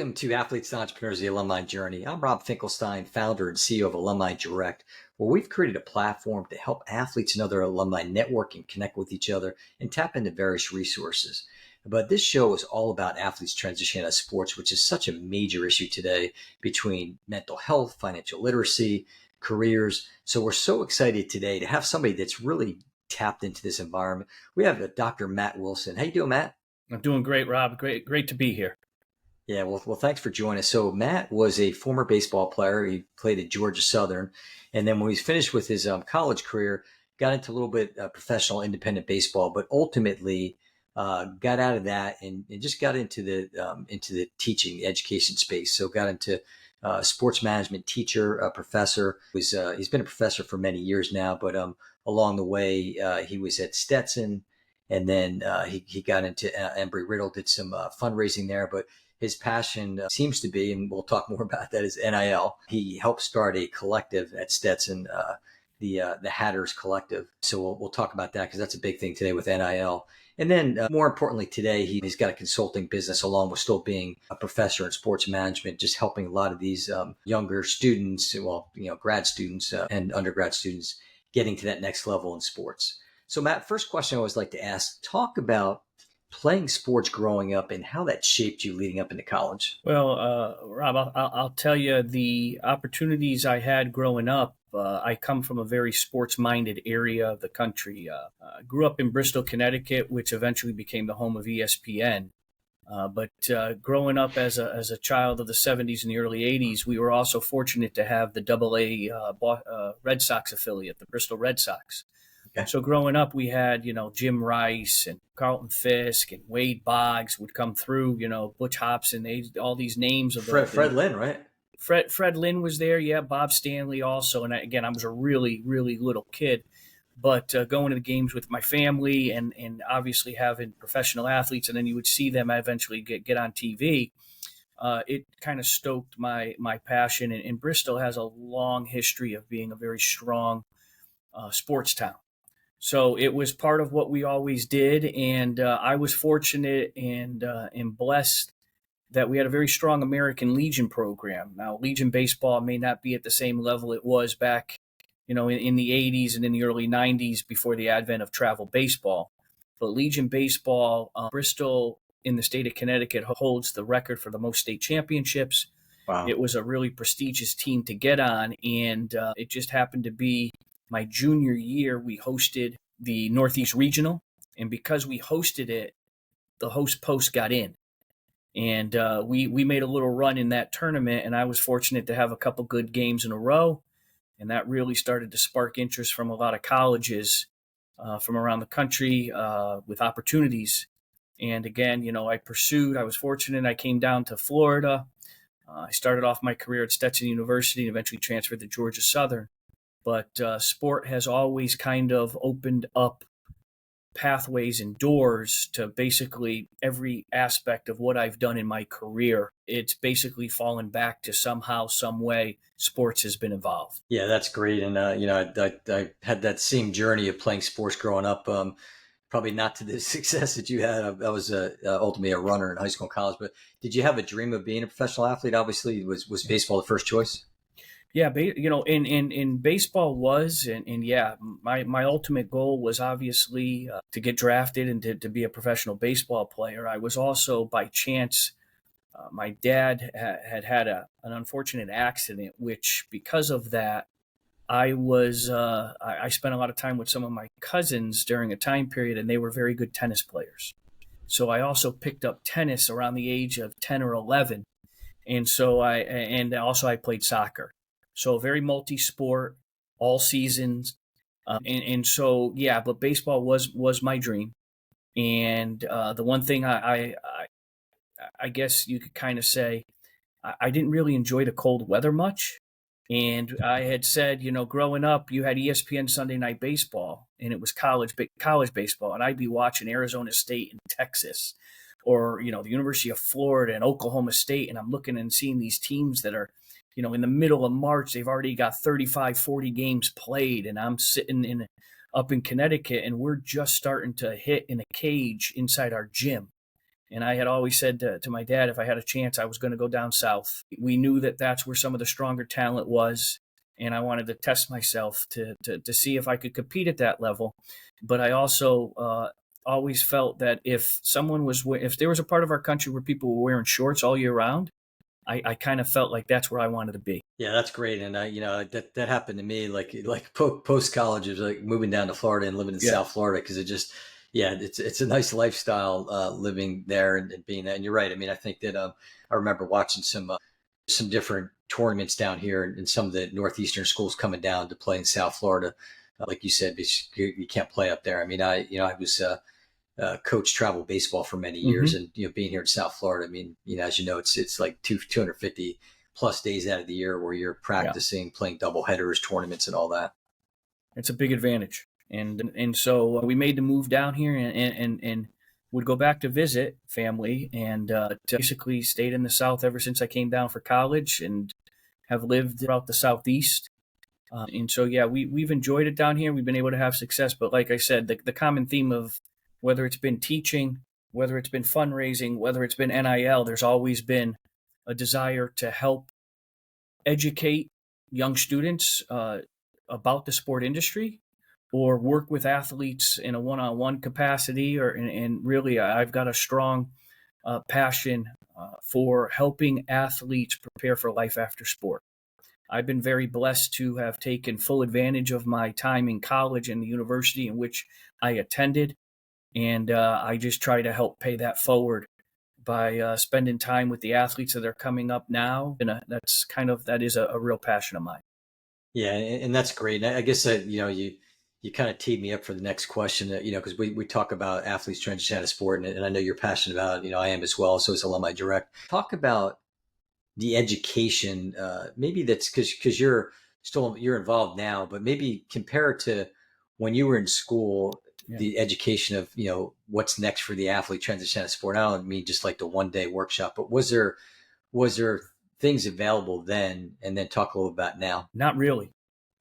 Welcome to Athletes and Entrepreneurs, the Alumni Journey. I'm Rob Finkelstein, founder and CEO of Alumni Direct, where we've created a platform to help athletes and other alumni network and connect with each other and tap into various resources. But this show is all about athletes transitioning out of sports, which is such a major issue today between mental health, financial literacy, careers. So we're so excited today to have somebody that's really tapped into this environment. We have Dr. Matt Wilson. How you doing, Matt? I'm doing great, Rob. Great to be here. Yeah, well, thanks for joining us. So Matt was a former baseball player. He played at Georgia Southern, and then when he's finished with his college career, got into a little bit professional independent baseball, but ultimately got out of that and just got into the teaching, the education space. So got into sports management teacher, professor. He's been a professor for many years now, but along the way he was at Stetson, and then he got into Embry-Riddle, did some fundraising there, but his passion seems to be, and we'll talk more about that, is NIL. He helped start a collective at Stetson, the Hatters Collective. So we'll talk about that because that's a big thing today with NIL. And then more importantly today, he's got a consulting business along with still being a professor in sports management, just helping a lot of these younger students, grad students and undergrad students getting to that next level in sports. So Matt, first question I always like to ask, talk about playing sports growing up and how that shaped you leading up into college. Well, Rob, I'll tell you the opportunities I had growing up. I come from a very sports-minded area of the country. I grew up in Bristol, Connecticut, which eventually became the home of ESPN. But growing up as a child of the 70s and the early 80s, we were also fortunate to have the AA Red Sox affiliate, the Bristol Red Sox. Okay. So growing up, we had, Jim Rice and Carlton Fisk and Wade Boggs would come through, Butch Hobson, all these names of Fred Lynn, right? Fred Lynn was there. Yeah. Bob Stanley also. And again, I was a really, really little kid, but going to the games with my family and obviously having professional athletes, and then you would see them eventually get on TV. It kind of stoked my passion. And Bristol has a long history of being a very strong sports town. So it was part of what we always did, and I was fortunate and blessed that we had a very strong American Legion program. Now, Legion baseball may not be at the same level it was back, in the 80s and in the early 90s before the advent of travel baseball. But Legion baseball, Bristol in the state of Connecticut holds the record for the most state championships. Wow. It was a really prestigious team to get on, and it just happened to be my junior year, we hosted the Northeast Regional, and because we hosted it, the host post got in, and we made a little run in that tournament, and I was fortunate to have a couple good games in a row, and that really started to spark interest from a lot of colleges from around the country with opportunities. And again, I was fortunate. I came down to Florida. I started off my career at Stetson University and eventually transferred to Georgia Southern. But sport has always kind of opened up pathways and doors to basically every aspect of what I've done in my career. It's basically fallen back to somehow, some way, sports has been involved. Yeah, that's great. And, I had that same journey of playing sports growing up. Probably not to the success that you had. I was ultimately a runner in high school and college. But did you have a dream of being a professional athlete? Obviously, was baseball the first choice? Yeah, in baseball was, and yeah, my ultimate goal was obviously to get drafted and to be a professional baseball player. I was also, by chance, my dad had an unfortunate accident, which because of that, I spent a lot of time with some of my cousins during a time period, and they were very good tennis players. So I also picked up tennis around the age of 10 or 11, and also I played soccer. So very multi-sport, all seasons, and so yeah. But baseball was my dream, and the one thing I guess you could kind of say I didn't really enjoy the cold weather much, and I had said, growing up, you had ESPN Sunday Night Baseball, and it was college baseball, and I'd be watching Arizona State and Texas, or the University of Florida and Oklahoma State, and I'm looking and seeing these teams that are in the middle of March, they've already got 35, 40 games played, and I'm sitting up in Connecticut, and we're just starting to hit in a cage inside our gym. And I had always said to my dad, if I had a chance, I was going to go down south. We knew that that's where some of the stronger talent was. And I wanted to test myself to see if I could compete at that level. But I also always felt that if there was a part of our country where people were wearing shorts all year round, I kind of felt like that's where I wanted to be. Yeah, that's great. And that happened to me like post college. It was like moving down to Florida and living in Yeah. South Florida because it just yeah, it's a nice lifestyle living there and being that. And you're right. I mean, I think that I remember watching some different tournaments down here and some of the northeastern schools coming down to play in South Florida. Like you said, because you can't play up there. I mean, I was coach travel baseball for many years, Hmm. and being here in South Florida, I mean, as you know, it's like 250 plus days out of the year where you're Yeah. practicing, playing double headers, tournaments, and all that. It's a big advantage. And so we made the move down here and would go back to visit family and basically stayed in the South ever since I came down for college and have lived throughout the Southeast. And so, yeah, we've enjoyed it down here. We've been able to have success. But like I said, the common theme of whether it's been teaching, whether it's been fundraising, whether it's been NIL, there's always been a desire to help educate young students about the sport industry or work with athletes in a one-on-one capacity and really I've got a strong passion for helping athletes prepare for life after sport. I've been very blessed to have taken full advantage of my time in college and the university in which I attended, and I just try to help pay that forward by spending time with the athletes that are coming up now, and that is a real passion of mine. Yeah, and that's great. And I guess that you kind of teed me up for the next question. That because we talk about athletes transition out of sport, and I know you're passionate about it. I am as well. So it's alumni direct. Talk about the education. Maybe that's because you're involved now, but maybe compare it to when you were in school. Yeah. The education of what's next for the athlete transition out of sport. I don't mean just like the 1 day workshop, but was there things available then, and then talk a little about now. Not really,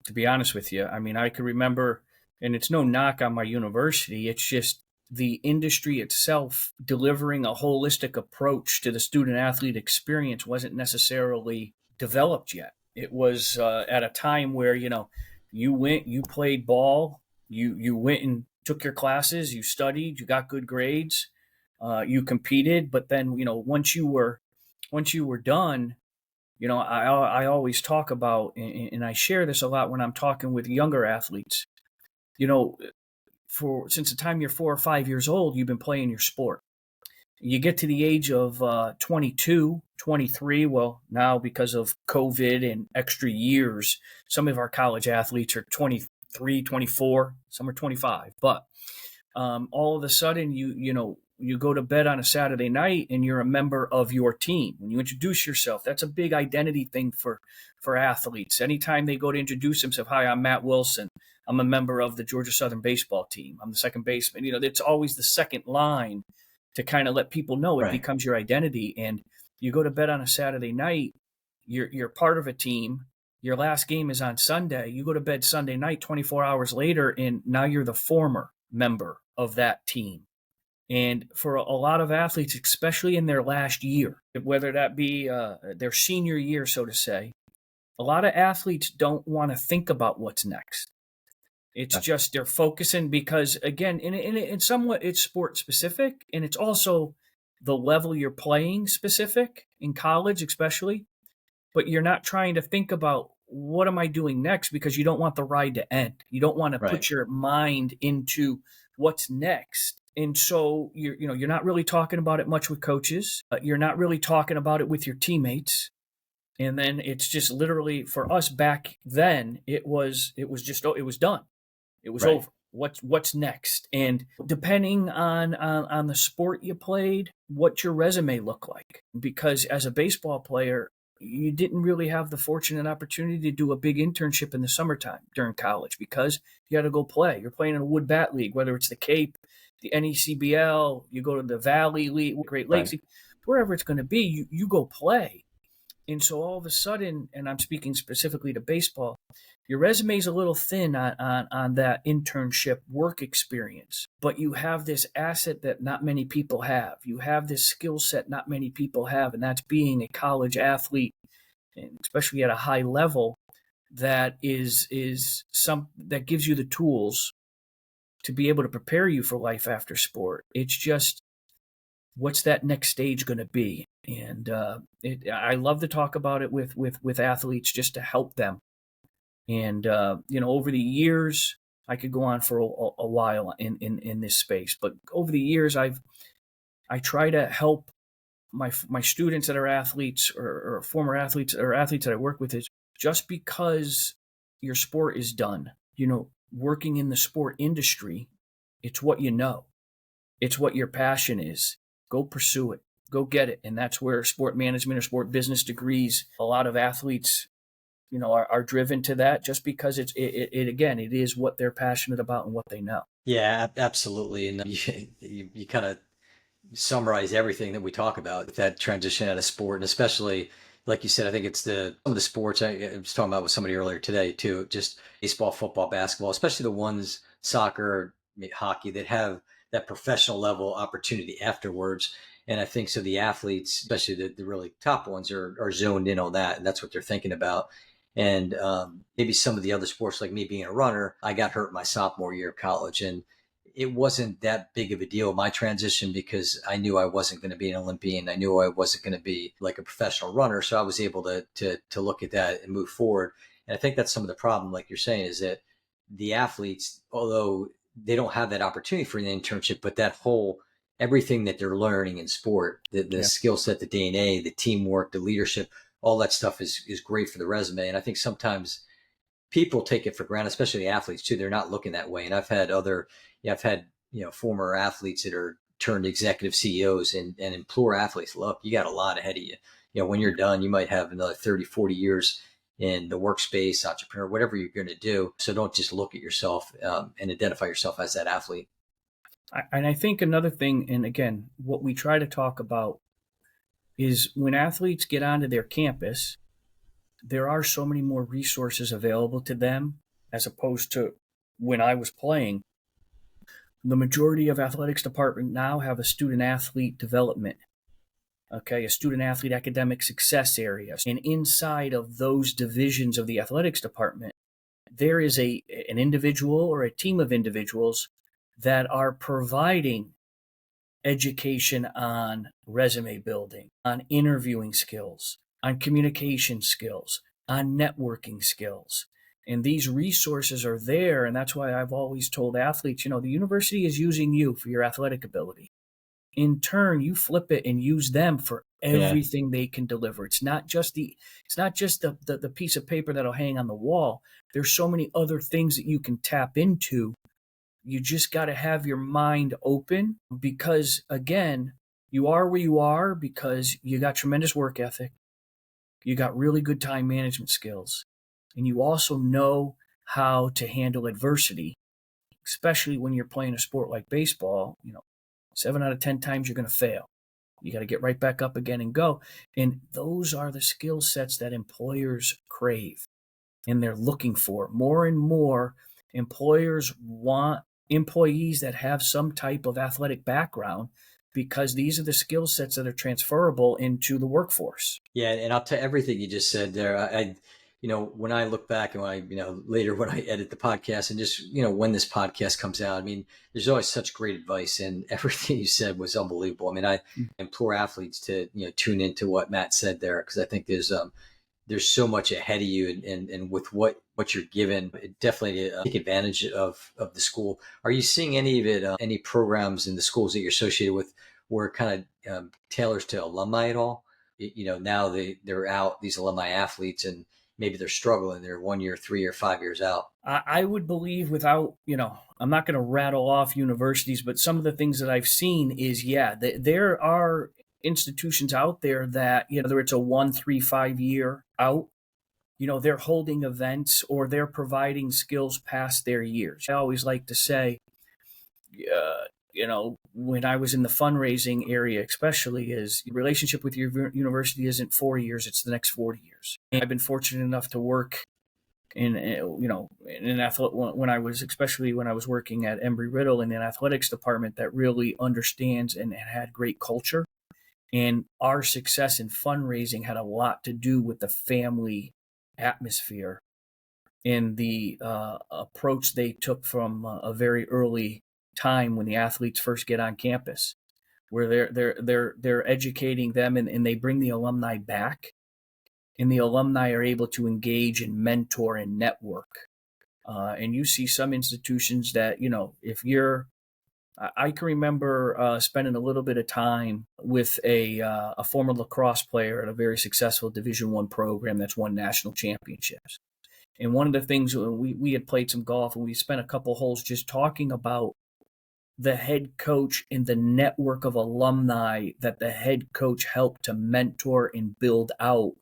to be honest with you. I mean, I can remember, and it's no knock on my university, it's just the industry itself delivering a holistic approach to the student athlete experience wasn't necessarily developed yet. It was at a time where, you went, you played ball, you went and took your classes, you studied, you got good grades, you competed, but then, once you were done, I always talk about, and I share this a lot when I'm talking with younger athletes. You know, for since the time you're 4 or 5 years old, you've been playing your sport. You get to the age of 22, 23. Well, now because of COVID and extra years, some of our college athletes are 23, 24. Some are 25. But all of a sudden, you go to bed on a Saturday night and you're a member of your team. When you introduce yourself, that's a big identity thing for athletes. Anytime they go to introduce themselves, hi, I'm Matt Wilson. I'm a member of the Georgia Southern baseball team. I'm the second baseman. It's always the second line to kind of let people know it Right. becomes your identity. And you go to bed on a Saturday night, you're part of a team. Your last game is on Sunday. You go to bed Sunday night, 24 hours later, and now you're the former member of that team. And for a lot of athletes, especially in their last year, whether that be their senior year, so to say, a lot of athletes don't want to think about what's next. It's Right. just they're focusing because, again, in somewhat it's sport specific, and it's also the level you're playing specific in college, especially. But you're not trying to think about what am I doing next because you don't want the ride to end. You don't want to Right. put your mind into what's next. And so you're not really talking about it much with coaches. You're not really talking about it with your teammates. And then it's just literally for us back then, it was done. It was Right. over. What's next? And depending on the sport you played, what your resume looked like. Because as a baseball player, you didn't really have the fortunate opportunity to do a big internship in the summertime during college because you had to go play. You're playing in a wood bat league, whether it's the Cape, the NECBL, you go to the Valley League, Great Lakes Right. League, wherever it's going to be, you go play. And so all of a sudden, and I'm speaking specifically to baseball, your resume is a little thin on that internship work experience, but you have this asset that not many people have. You have this skill set not many people have, and that's being a college athlete, and especially at a high level, that is some that gives you the tools to be able to prepare you for life after sport. It's just, what's that next stage going to be? And I love to talk about it with athletes just to help them. And over the years, I could go on for a while in this space, but over the years, I try to help my students that are athletes, or former athletes, or athletes that I work with, is just because your sport is done, working in the sport industry, it's what you know. It's what your passion is. Go pursue it. Go get it. And that's where sport management or sport business degrees, a lot of athletes, are driven to that, just because it is what they're passionate about and what they know. Yeah, absolutely. And you kind of summarize everything that we talk about with that transition out of sport, and especially like you said, I think it's some of the sports I was talking about with somebody earlier today too, just baseball, football, basketball, especially the ones, soccer, hockey, that have that professional level opportunity afterwards. And I think so the athletes, especially the really top ones, are zoned in on that, and that's what they're thinking about. And maybe some of the other sports, like me being a runner, I got hurt my sophomore year of college, and it wasn't that big of a deal, my transition, because I knew I wasn't going to be an Olympian. I knew I wasn't going to be like a professional runner. So I was able to look at that and move forward. And I think that's some of the problem, like you're saying, is that the athletes, although they don't have that opportunity for an internship, but that whole everything that they're learning in sport, the Yeah. skill set, the DNA, the teamwork, the leadership, all that stuff is great for the resume. And I think sometimes people take it for granted, especially athletes too. They're not looking that way. And I've had, former athletes that are turned executive CEOs, and implore athletes, look, you got a lot ahead of you. When you're done, you might have another 30, 40 years in the workspace, entrepreneur, whatever you're going to do. So don't just look at yourself and identify yourself as that athlete. And I think another thing, and again, what we try to talk about, is when athletes get onto their campus, there are so many more resources available to them as opposed to when I was playing. The majority of athletics department now have a student athlete development, okay, a student athlete academic success area. And inside of those divisions of the athletics department, there is an individual or a team of individuals that are providing education on resume building, on interviewing skills, on communication skills, on networking skills. And these resources are there. And that's why I've always told athletes, the university is using you for your athletic ability. In turn, you flip it and use them for everything they can deliver. It's not just the piece of paper that'll hang on the wall. There's so many other things that you can tap into. You just got to have your mind open, because, again, you are where you are because you got tremendous work ethic. You got really good time management skills. And you also know how to handle adversity, especially when you're playing a sport like baseball. 7 out of 10 times you're going to fail. You got to get right back up again and go. And those are the skill sets that employers crave and they're looking for. More and more employers want employees that have some type of athletic background, because these are the skill sets that are transferable into the workforce. Yeah, and I'll tell everything you just said there. When I look back and when later when I edit the podcast and just, when this podcast comes out, I mean, there's always such great advice, and everything you said was unbelievable. I mean, I implore athletes to, tune into what Matt said there, because I think there's so much ahead of you, and with what you're given, definitely take advantage of the school. Are you seeing any of it, any programs in the schools that you're associated with where it kind of tailors to alumni at all? Now they're out, these alumni athletes, and maybe they're struggling. They're 1 year, 3 year, 5 years out. I would believe, without, I'm not going to rattle off universities, but some of the things that I've seen is, there are institutions out there that, whether it's a 1, 3, 5 year out, they're holding events or they're providing skills past their years. I always like to say, when I was in the fundraising area, especially, is relationship with your university isn't 4 years, it's the next 40 years. And I've been fortunate enough to work in, in when I was, especially when I was working at Embry-Riddle in an athletics department that really understands and had great culture. And our success in fundraising had a lot to do with the family atmosphere and the approach they took from a very early time when the athletes first get on campus, where they're educating them, and they bring the alumni back, and the alumni are able to engage and mentor and network. And you see some institutions that, if you're I can remember spending a little bit of time with a former lacrosse player at a very successful Division I program that's won national championships. And one of the things, we had played some golf, and we spent a couple holes just talking about the head coach and the network of alumni that the head coach helped to mentor and build out,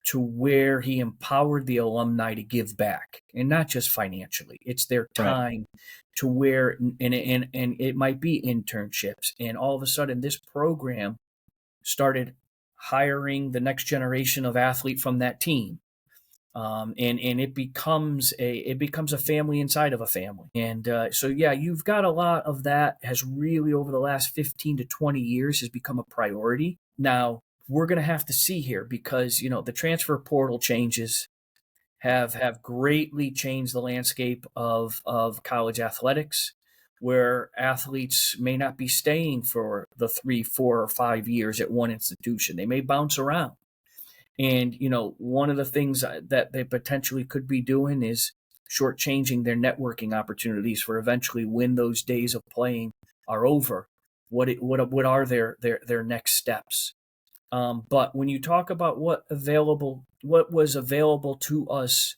to where he empowered the alumni to give back, and not just financially. It's their Right. time, to where, and it might be internships. And all of a sudden, this program started hiring the next generation of athlete from that team. And it becomes a family inside of a family. And so, yeah, you've got a lot of that has really, over the last 15 to 20 years, has become a priority. Now, we're going to have to see here, because, the transfer portal changes have greatly changed the landscape of college athletics, where athletes may not be staying for the 3, 4, or 5 years at one institution. They may bounce around. And, one of the things that they potentially could be doing is shortchanging their networking opportunities for eventually, when those days of playing are over, what are their next steps. But when you talk about what was available to us,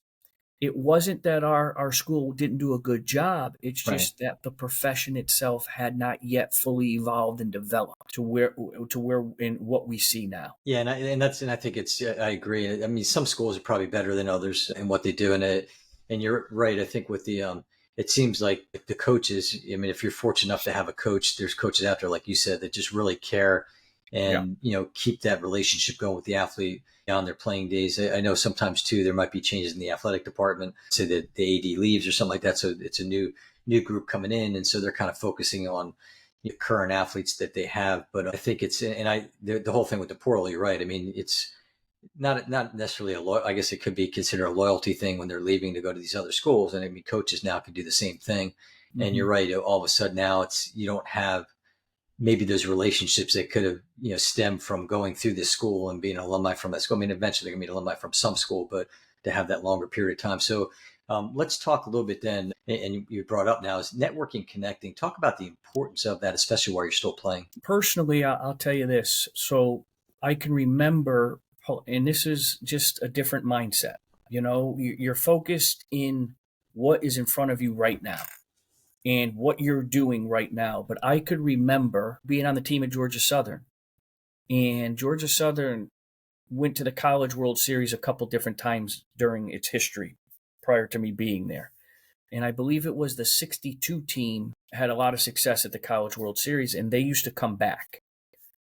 it wasn't that our school didn't do a good job. It's Right. just that the profession itself had not yet fully evolved and developed to where in what we see now. Yeah, and I think it's I agree. I mean, some schools are probably better than others in what they do, and you're right. I think with the it seems like the coaches. I mean, if you're fortunate enough to have a coach, there's coaches out there, like you said, that just really care Yeah. and keep that relationship going with the athlete on their playing days. I know sometimes too there might be changes in the athletic department, say that the AD leaves or something like that, so it's a new group coming in, and so they're kind of focusing on current athletes that they have. But I think it's, and the whole thing with the portal, you're right. I mean, it's not necessarily I guess it could be considered a loyalty thing when they're leaving to go to these other schools. And I mean, coaches now can do the same thing. And Hmm. you're right. All of a sudden now you don't have maybe those relationships that could have, stemmed from going through this school and being an alumni from that school. I mean, eventually they're going to be an alumni from some school, but to have that longer period of time. So let's talk a little bit then, and you brought up now, is networking, connecting. Talk about the importance of that, especially while you're still playing. Personally, I'll tell you this. So I can remember, and this is just a different mindset. You're focused in what is in front of you right now and what you're doing right now. But I could remember being on the team at Georgia Southern, and Georgia Southern went to the College World Series a couple different times during its history prior to me being there. And I believe it was the 62 team had a lot of success at the College World Series, and they used to come back.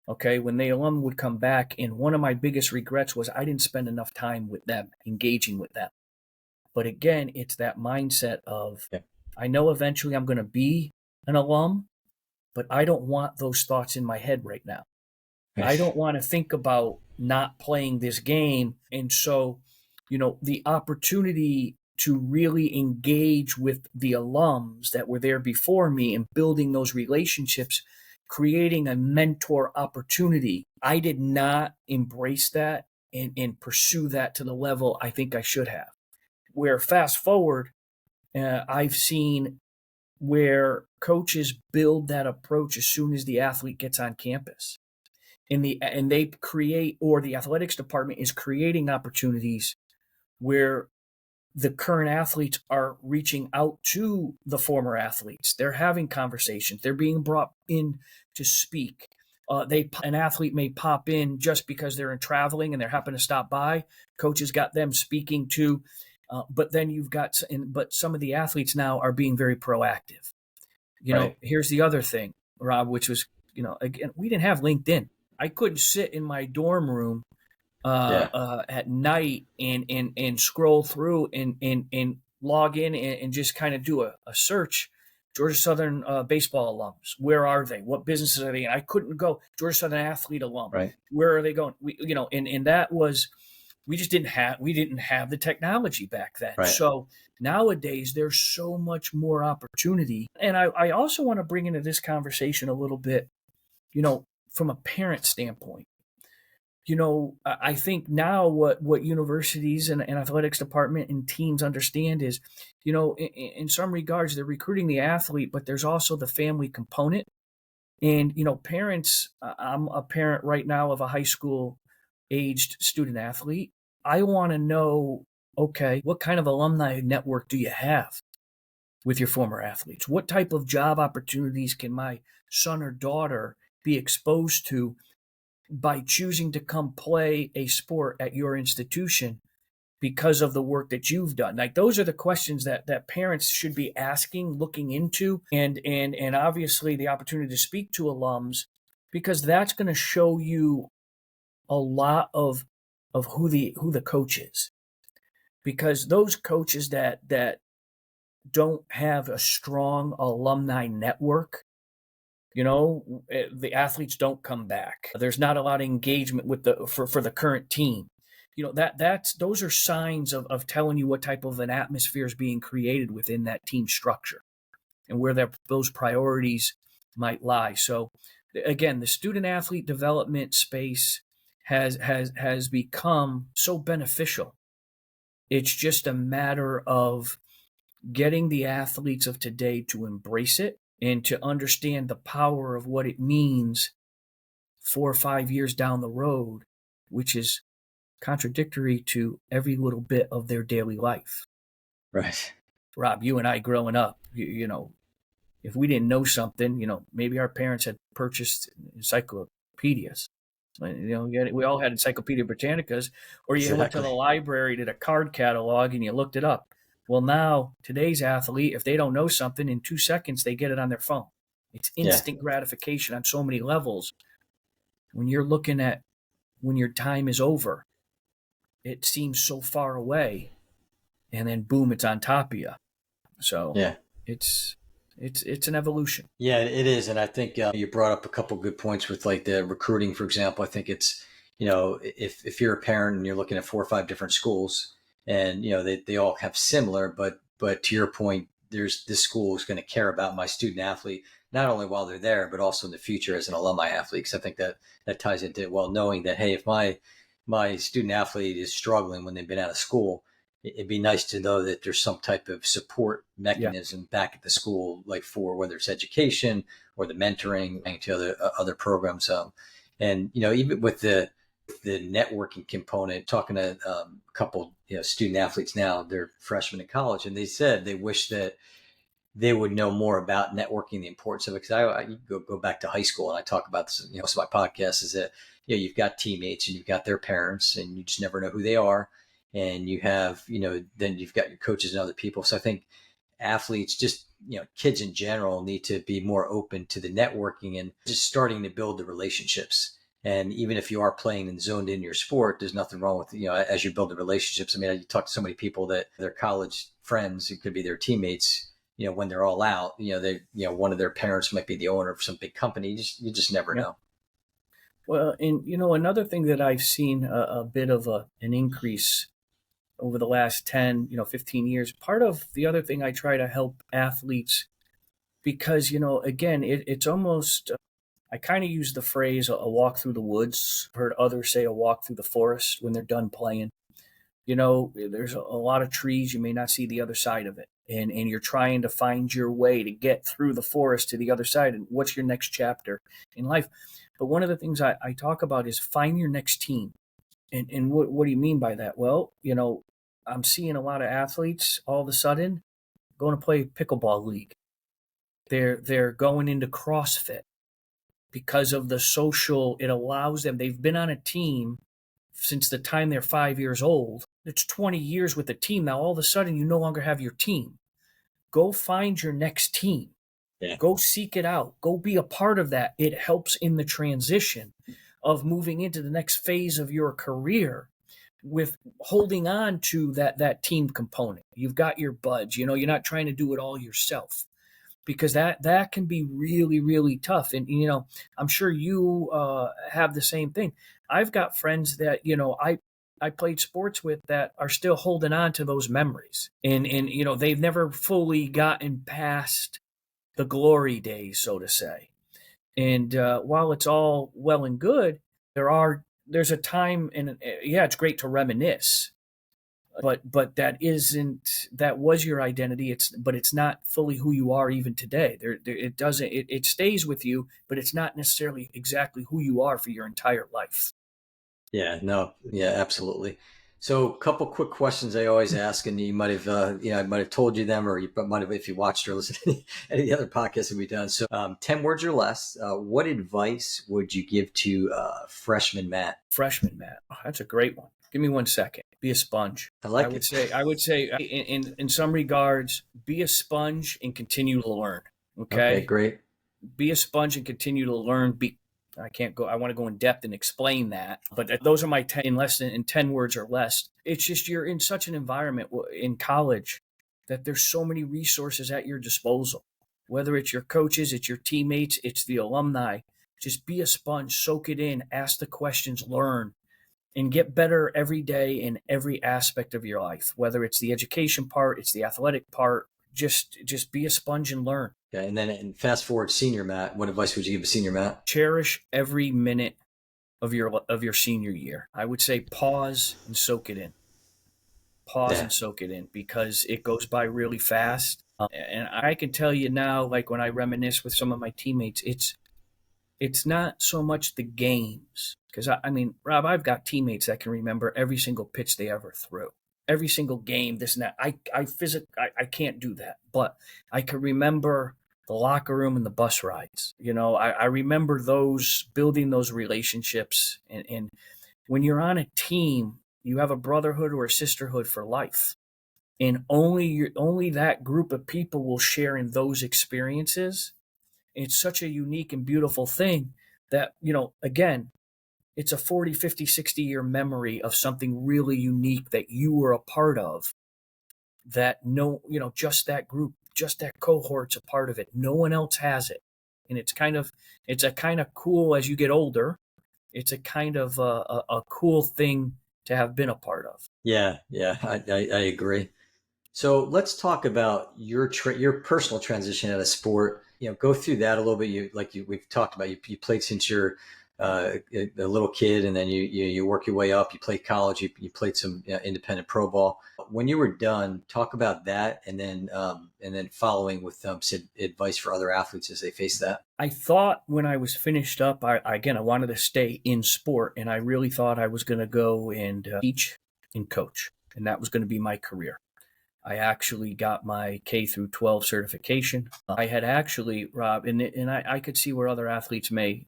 Okay, when the alum would come back, and one of my biggest regrets was I didn't spend enough time with them, engaging with them. But again, it's that mindset of, Yeah. I know eventually I'm going to be an alum, but I don't want those thoughts in my head right now. I don't want to think about not playing this game. And so, the opportunity to really engage with the alums that were there before me and building those relationships, creating a mentor opportunity, I did not embrace that and pursue that to the level I think I should have. Where fast forward, I've seen where coaches build that approach as soon as the athlete gets on campus, and they create, or the athletics department is creating opportunities where the current athletes are reaching out to the former athletes. They're having conversations. They're being brought in to speak. An athlete may pop in just because they're in traveling and they're happen to stop by. Coaches got them speaking to, but then but some of the athletes now are being very proactive. Right. Here's the other thing, Rob, which was, again, we didn't have LinkedIn. I couldn't sit in my dorm room Yeah. at night and scroll through and log in and just kind of do a search. Georgia Southern baseball alums, where are they? What businesses are they in? I couldn't go. Georgia Southern athlete alum, Right. where are they going? And that was, we didn't have the technology back then. Right. So nowadays there's so much more opportunity. And I also want to bring into this conversation a little bit, from a parent standpoint. I think now what universities and athletics department and teams understand is, in some regards, they're recruiting the athlete, but there's also the family component. And, parents, I'm a parent right now of a high school aged student athlete. I want to know, okay, what kind of alumni network do you have with your former athletes? What type of job opportunities can my son or daughter be exposed to by choosing to come play a sport at your institution because of the work that you've done? Like, those are the questions that parents should be asking, looking into, and obviously the opportunity to speak to alums, because that's going to show you a lot of who the coach is. Because those coaches that don't have a strong alumni network, the athletes don't come back. There's not a lot of engagement with for the current team. Those are signs of telling you what type of an atmosphere is being created within that team structure and where those priorities might lie. So again, the student athlete development space has become so beneficial. It's just a matter of getting the athletes of today to embrace it and to understand the power of what it means 4 or 5 years down the road, which is contradictory to every little bit of their daily life. Right. Rob, you and I growing up, if we didn't know something, maybe our parents had purchased encyclopedias. We all had Encyclopedia Britannicas, or you went to the Exactly. library, did a card catalog, and you looked it up. Well, now today's athlete, if they don't know something, in 2 seconds they get it on their phone. It's Yeah. instant gratification on so many levels. When you're looking at when your time is over, it seems so far away, and then boom, it's on top of you. So Yeah. it's it's an evolution. Yeah, it is, and I think you brought up a couple good points with like the recruiting, for example. I think it's if you're a parent and you're looking at 4 or 5 different schools, and they all have similar, but to your point, there's this school is going to care about my student athlete not only while they're there, but also in the future as an alumni athlete. Because I think that ties into it well, knowing that hey, if my student athlete is struggling when they've been out of school, it'd be nice to know that there's some type of support Yeah, mechanism back at the school, like for whether it's education or the mentoring and to other programs. And even with the networking component, talking to a couple student athletes now, they're freshmen in college, and they said they wish that they would know more about networking, the importance of it. Because I go back to high school, and I talk about this. So my podcast is that you've got teammates and you've got their parents, and you just never know who they are. And you have then you've got your coaches and other people. So I think athletes, just kids in general, need to be more open to the networking and just starting to build the relationships. And even if you are playing and zoned in your sport, there's nothing wrong with as you build the relationships. I mean, you talk to so many people that their college friends, it could be their teammates. When they're all out, they one of their parents might be the owner of some big company. You just never yeah. know. Well, and another thing that I've seen a bit of an increase over the last 10, 15 years. Part of the other thing I try to help athletes, because, again, it's almost, I kind of use the phrase a walk through the woods. I've heard others say a walk through the forest when they're done playing. There's a lot of trees. You may not see the other side of it. And you're trying to find your way to get through the forest to the other side. And what's your next chapter in life? But one of the things I talk about is find your next team. And what do you mean by that? Well, I'm seeing a lot of athletes all of a sudden going to play pickleball league. They're going into CrossFit because of the social. It allows them. They've been on a team since the time they're 5 years old. It's 20 years with the team. Now all of a sudden you no longer have your team. Go find your next team. Yeah. Go seek it out. Go be a part of that. It helps in the transition of moving into the next phase of your career with holding on to that team component. You've got your buds, you're not trying to do it all yourself, because that can be really, really tough. And I'm sure you have the same thing. I've got friends that I played sports with that are still holding on to those memories, and they've never fully gotten past the glory days, so to say. And while it's all well and good, there's a time, and yeah, it's great to reminisce, but that was your identity. It's not fully who you are even today. It doesn't it stays with you, but it's not necessarily exactly who you are for your entire life. Yeah, no, yeah, absolutely. So, a couple quick questions I always ask, and you might have, I might have told you them, or you might have if you watched or listened to any of the other podcasts that we've done. So, 10 words or less. What advice would you give to freshman Matt? Freshman, Matt, oh, that's a great one. Give me 1 second. Be a sponge. I I like would it. say I would say in some regards, be a sponge and continue to learn. Okay, Okay, great. be a sponge and continue to learn. I can't go. I want to go in depth and explain that, but those are my 10 in less than in 10 words or less. It's just you're in such an environment in college that there's so many resources at your disposal. Whether it's your coaches, it's your teammates, it's the alumni. Just be a sponge, soak it in, ask the questions, learn, and get better every day in every aspect of your life. Whether it's the education part, it's the athletic part. Just be a sponge and learn. Okay, and fast forward senior Matt. What advice would you give a senior Matt? Cherish every minute of your senior year. I would say pause and soak it in. Pause Yeah, and soak it in, because it goes by really fast. And I can tell you now, like when I reminisce with some of my teammates, it's not so much the games, because I mean, Rob, I've got teammates that can remember every single pitch they ever threw, every single game, this and that. I can't do that, but I can remember the locker room and the bus rides. I remember those, building those relationships, and when you're on a team, you have a brotherhood or a sisterhood for life, and only that group of people will share in those experiences. It's such a unique and beautiful thing that, again, it's a 40, 50, 60-year memory of something really unique that you were a part of, that just that group, just that cohort's a part of it. No one else has it. And it's a kind of cool as you get older. It's a kind of a cool thing to have been a part of. yeah, yeah. I agree. So let's talk about your personal transition out of sport. Go through that a little bit. We've talked about. You played since you're a little kid, and then you work your way up. You played college. You played some independent pro ball. When you were done, talk about that, and then following with some advice for other athletes as they face that. I thought when I was finished up, I wanted to stay in sport, and I really thought I was going to go and teach and coach, and that was going to be my career. I actually got my K through 12 certification. I had actually, Rob, and I could see where other athletes may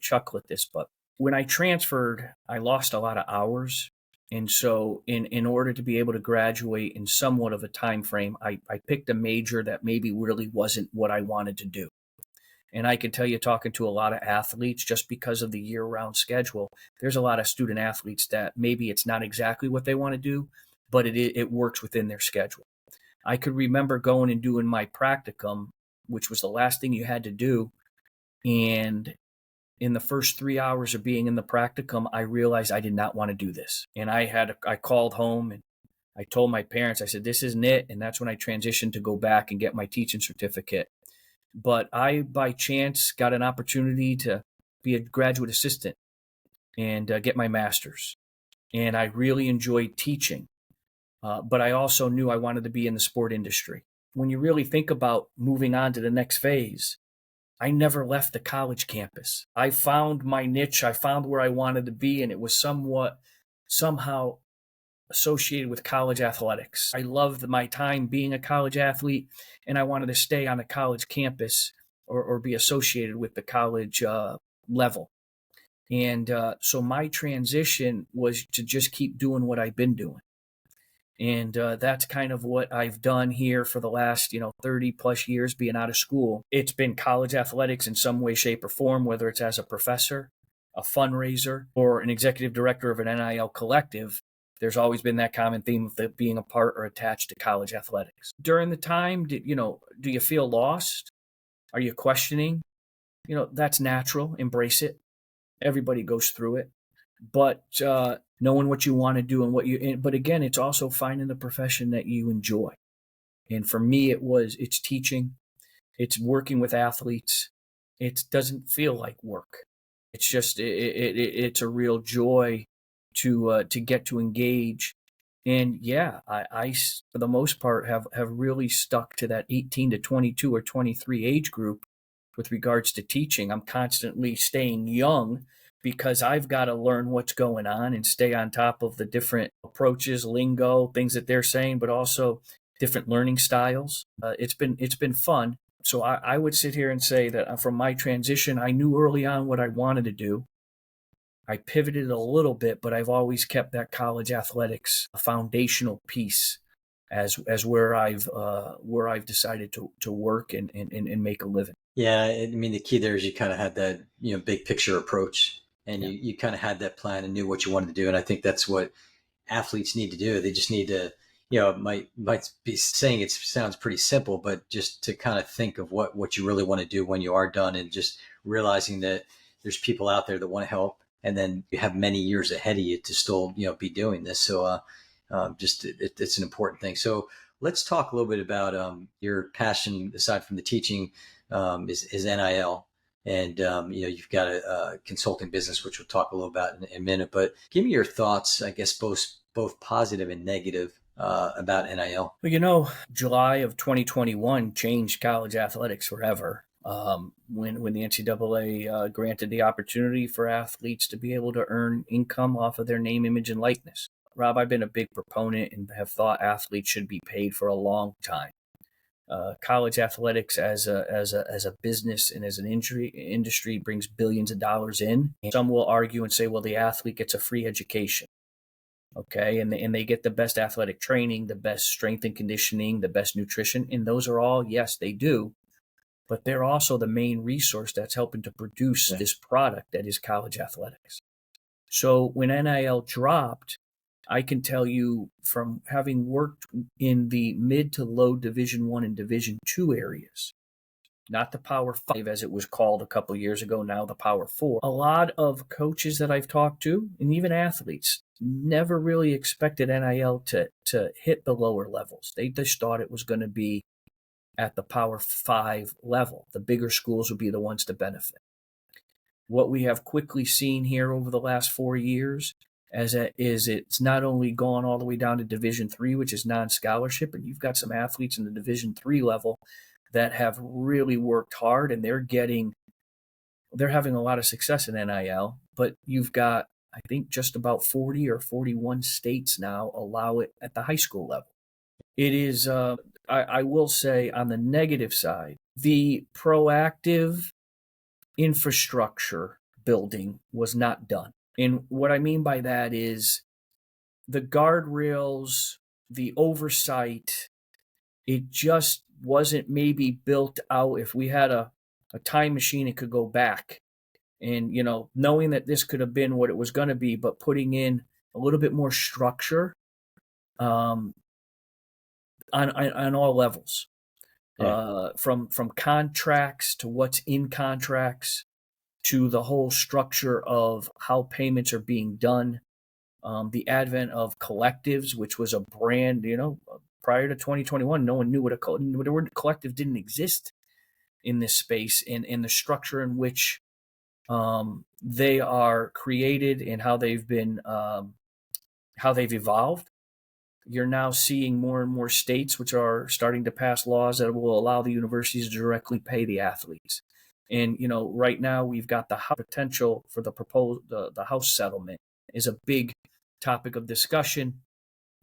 chuckle at this, but when I transferred, I lost a lot of hours. And so in order to be able to graduate in somewhat of a time frame, I picked a major that maybe really wasn't what I wanted to do. And I can tell you, talking to a lot of athletes, just because of the year round schedule, there's a lot of student athletes that maybe it's not exactly what they want to do, but it works within their schedule. I could remember going and doing my practicum, which was the last thing you had to do. And in the first 3 hours of being in the practicum, I realized I did not want to do this. And I called home and I told my parents, I said, this isn't it. And that's when I transitioned to go back and get my teaching certificate. But I, by chance, got an opportunity to be a graduate assistant and get my master's. And I really enjoyed teaching. But I also knew I wanted to be in the sport industry. When you really think about moving on to the next phase, I never left the college campus. I found my niche. I found where I wanted to be, and it was somehow associated with college athletics. I loved my time being a college athlete, and I wanted to stay on the college campus or be associated with the college level. And so my transition was to just keep doing what I've been doing. And that's kind of what I've done here for the last, 30 plus years being out of school. It's been college athletics in some way, shape, or form, whether it's as a professor, a fundraiser, or an executive director of an NIL collective. There's always been that common theme of being a part or attached to college athletics. During the time, do you feel lost? Are you questioning? That's natural. Embrace it. Everybody goes through it. But knowing what you want to do and but again, it's also finding the profession that you enjoy. And for me, it's teaching, it's working with athletes. It doesn't feel like work. It's just, it's a real joy to get to engage. And yeah, I for the most part have really stuck to that 18 to 22 or 23 age group with regards to teaching. I'm constantly staying young because I've got to learn what's going on and stay on top of the different approaches, lingo, things that they're saying, but also different learning styles. It's been fun. So I would sit here and say that from my transition, I knew early on what I wanted to do. I pivoted a little bit, but I've always kept that college athletics a foundational piece as where I've decided to work and make a living. Yeah, I mean, the key there is you kind of had that, big picture approach, and Yeah. you kind of had that plan and knew what you wanted to do. And I think that's what athletes need to do. They just need to, it might be saying it sounds pretty simple, but just to kind of think of what you really want to do when you are done, and just realizing that there's people out there that want to help, and then you have many years ahead of you to still, be doing this. So, just it's an important thing. So let's talk a little bit about your passion aside from the teaching, is NIL. And you've got a consulting business, which we'll talk a little about in a minute. But give me your thoughts, I guess, both positive and negative about NIL. Well, July of 2021 changed college athletics forever. When the NCAA granted the opportunity for athletes to be able to earn income off of their name, image, and likeness. Rob, I've been a big proponent and have thought athletes should be paid for a long time. College athletics as a business and as an industry brings billions of dollars in. And some will argue and say, well, the athlete gets a free education. Okay, and they get the best athletic training, the best strength and conditioning, the best nutrition, and those are all, yes, they do, but they're also the main resource that's helping to produce this product that is college athletics. So when NIL dropped, I can tell you from having worked in the mid to low Division I and Division II areas, not the Power 5 as it was called a couple of years ago, now the Power 4. A lot of coaches that I've talked to, and even athletes, never really expected NIL to hit the lower levels. They just thought it was going to be at the Power 5 level. The bigger schools would be the ones to benefit. What we have quickly seen here over the last 4 years is it's not only gone all the way down to Division III, which is non-scholarship, but you've got some athletes in the Division III level that have really worked hard, and they're having a lot of success in NIL. But you've got, I think, just about 40 or 41 states now allow it at the high school level. It is, I will say, on the negative side, the proactive infrastructure building was not done. And what I mean by that is the guardrails, the oversight, it just wasn't maybe built out. If we had a time machine, it could go back. And, knowing that this could have been what it was going to be, but putting in a little bit more structure on all levels, from contracts to what's in contracts to the whole structure of how payments are being done. The advent of collectives, which was a brand, prior to 2021, no one knew the word collective didn't exist in this space, and the structure in which they are created and how they've evolved. You're now seeing more and more states which are starting to pass laws that will allow the universities to directly pay the athletes. And right now we've got the potential for the House settlement is a big topic of discussion.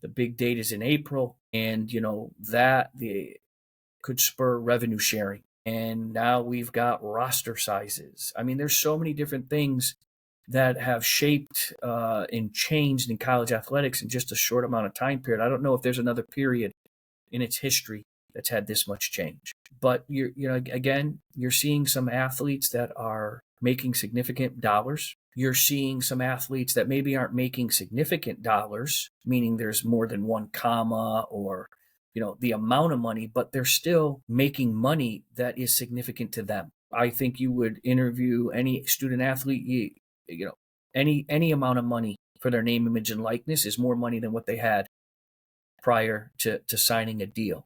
The big date is in April, and that could spur revenue sharing. And now we've got roster sizes. I mean, there's so many different things that have shaped and changed in college athletics in just a short amount of time period. I don't know if there's another period in its history that's had this much change. But you're seeing some athletes that are making significant dollars. You're seeing some athletes that maybe aren't making significant dollars, meaning there's more than one comma or the amount of money, but they're still making money that is significant to them. I think you would interview any student athlete, any amount of money for their name, image, and likeness is more money than what they had prior to signing a deal.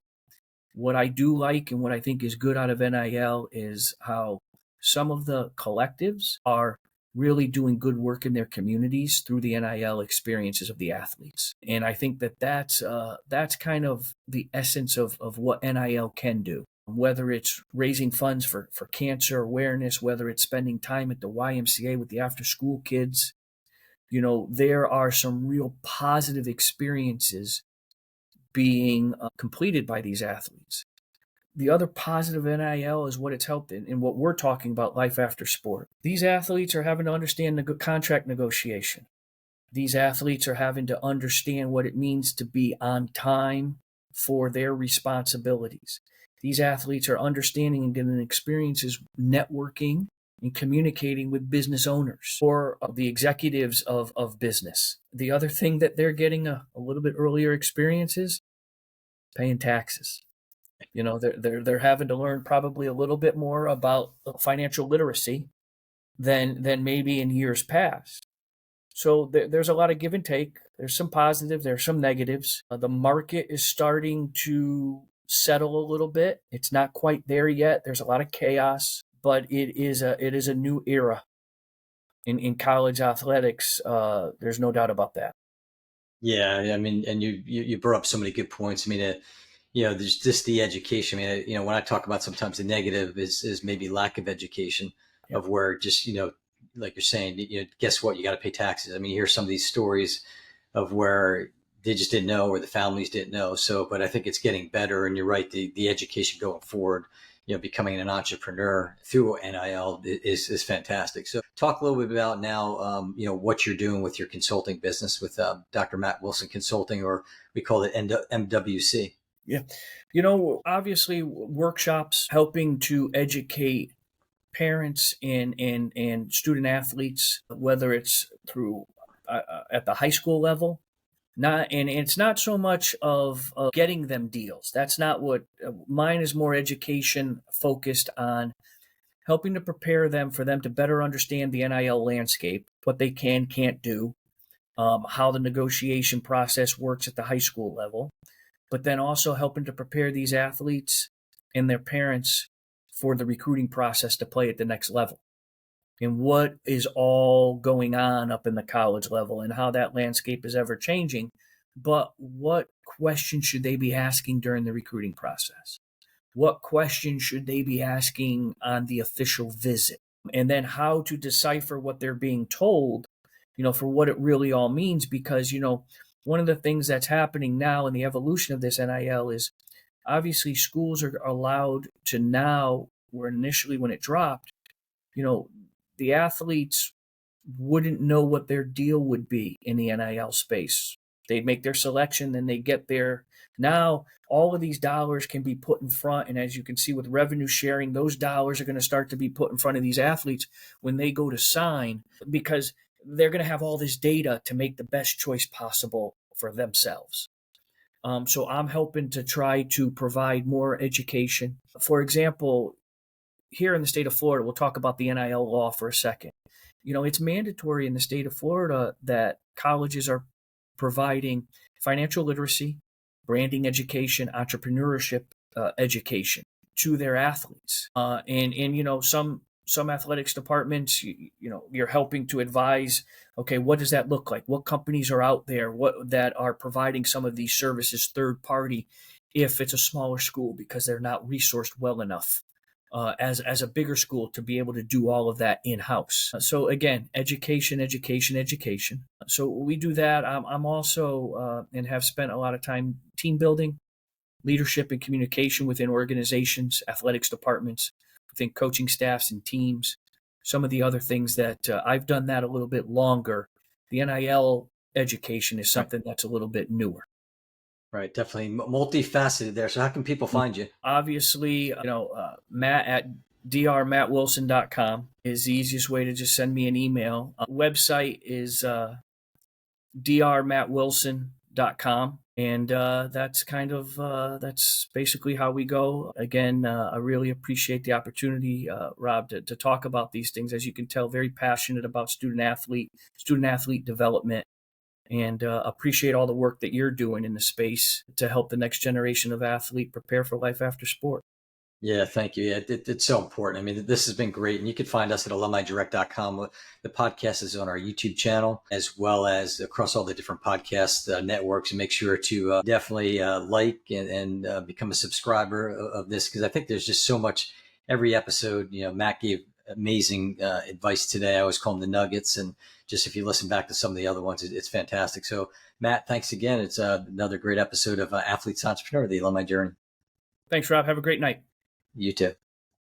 What I do like and what I think is good out of NIL is how some of the collectives are really doing good work in their communities through the NIL experiences of the athletes. And I think that's kind of the essence of what NIL can do. Whether it's raising funds for cancer awareness, whether it's spending time at the YMCA with the after school kids, there are some real positive experiences being completed by these athletes. The other positive NIL is what it's helped in what we're talking about, life after sport. These athletes are having to understand the contract negotiation. These athletes are having to understand what it means to be on time for their responsibilities. These athletes are understanding and getting experiences networking and communicating with business owners or the executives of business. The other thing that they're getting a little bit earlier experience is paying taxes. They're having to learn probably a little bit more about financial literacy than maybe in years past. So there's a lot of give and take. There's some positives, there's some negatives. The market is starting to settle a little bit. It's not quite there yet. There's a lot of chaos, but it is a new era in college athletics. There's no doubt about that. Yeah, I mean, and you brought up so many good points. I mean, there's just the education. I mean, when I talk about sometimes the negative is maybe lack of education Yep. of where just, like you're saying, guess what? You got to pay taxes. I mean, you hear some of these stories of where they just didn't know or the families didn't know. So, but I think it's getting better. And you're right. The education going forward, becoming an entrepreneur through NIL is fantastic. So talk a little bit about now, what you're doing with your consulting business with Dr. Matt Wilson Consulting, or we call it MWC. Yeah. Obviously workshops helping to educate parents and student athletes, whether it's through at the high school level, and it's not so much of getting them deals. That's not what mine is. More education focused on helping to prepare them for them to better understand the NIL landscape, what they can't do, how the negotiation process works at the high school level, but then also helping to prepare these athletes and their parents for the recruiting process to play at the next level and what is all going on up in the college level and how that landscape is ever changing. But what questions should they be asking during the recruiting process? What questions should they be asking on the official visit? And then how to decipher what they're being told, for what it really all means. Because, one of the things that's happening now in the evolution of this NIL is obviously schools are allowed to now, where initially when it dropped, the athletes wouldn't know what their deal would be in the NIL space. They'd make their selection, then they get there. Now, all of these dollars can be put in front. And as you can see with revenue sharing, those dollars are going to start to be put in front of these athletes when they go to sign, because they're going to have all this data to make the best choice possible for themselves. So I'm helping to try to provide more education. For example, here in the state of Florida, we'll talk about the NIL law for a second. It's mandatory in the state of Florida that colleges are providing financial literacy, branding education, entrepreneurship education to their athletes. And some athletics departments, you're helping to advise, okay, what does that look like? What companies are out there that are providing some of these services third party if it's a smaller school because they're not resourced well enough as a bigger school to be able to do all of that in-house. So again, education. So we do that. I'm also and have spent a lot of time team building, leadership and communication within organizations, athletics departments, within coaching staffs and teams. some of the other things that I've done that a little bit longer. The NIL education is Right. something that's a little bit newer. Right. Definitely multifaceted there. So how can people find you? Obviously, Matt at drmattwilson.com is the easiest way to just send me an email. Website is drmattwilson.com. And that's basically how we go. Again, I really appreciate the opportunity, Rob, to talk about these things. As you can tell, very passionate about student athlete development, and appreciate all the work that you're doing in the space to help the next generation of athlete prepare for life after sport. Yeah, thank you. Yeah, it's so important. I mean, this has been great. And you can find us at alumnidirect.com. The podcast is on our YouTube channel as well as across all the different podcast networks. And make sure to definitely like and become a subscriber of this, because I think there's just so much every episode. Matt gave amazing advice today. I always call them the nuggets. And just if you listen back to some of the other ones, it's fantastic. So, Matt, thanks again. It's another great episode of Athletes Entrepreneur, the Alumni Journey. Thanks, Rob. Have a great night. You too.